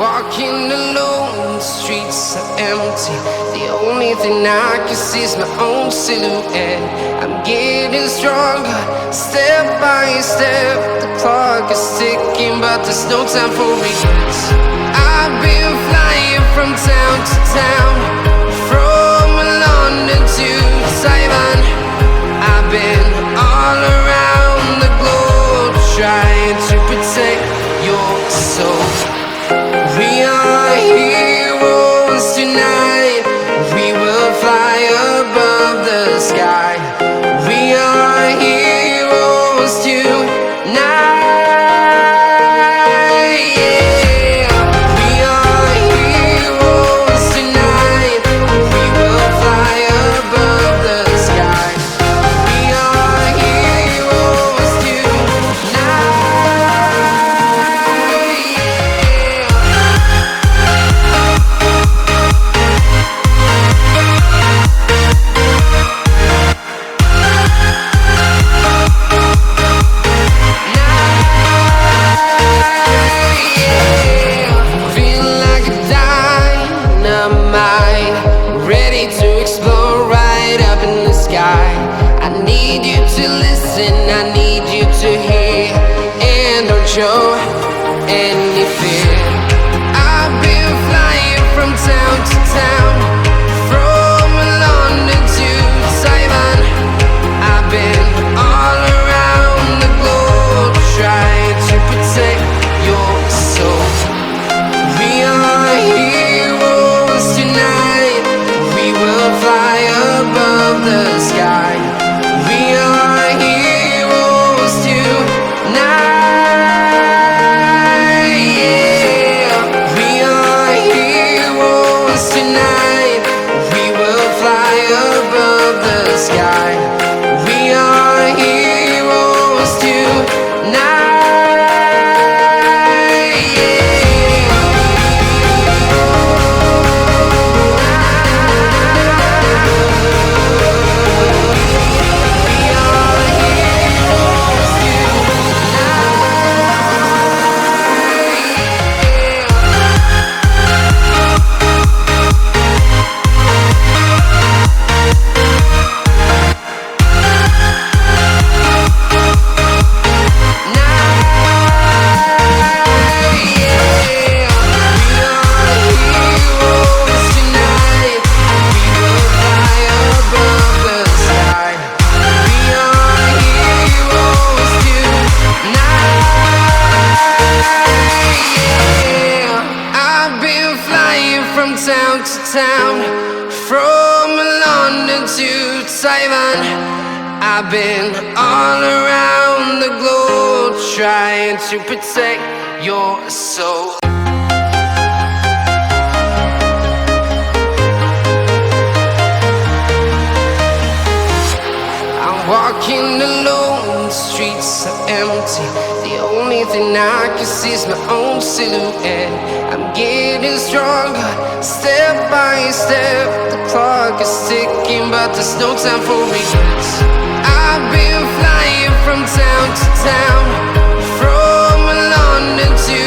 walking alone, the streets are empty. The only thing I can see is my own silhouette. I'm getting stronger, step by step. The clock is ticking, but there's no time for regrets. I've been flying from town to town, from London to Taiwan. I've been all around the globe, trying to protect your soul. We are heroes tonight. We will fly above the sky. We are heroes tonight. Yeah. We are heroes tonight. We will fly above the sky. We are heroes tonight. I need you to listen, I need you to hear, and don't show any fear. I've been flying from town to town, from London to Taiwan. I've been all around the globe, trying to protect your soul. We are heroes tonight. We will fly above the sky. We are heroes tonight. Yeah. We are heroes tonight. We will fly above the sky. We are heroes tonight. Town to town, from London to Taiwan. I've been all around the globe, trying to protect your soul. I'm walking alone, the streets are empty. The only thing I can see is my own silhouette. I'm getting stronger, step by step. The clock is ticking, but there's no time for regrets. I've been flying from town to town, from London to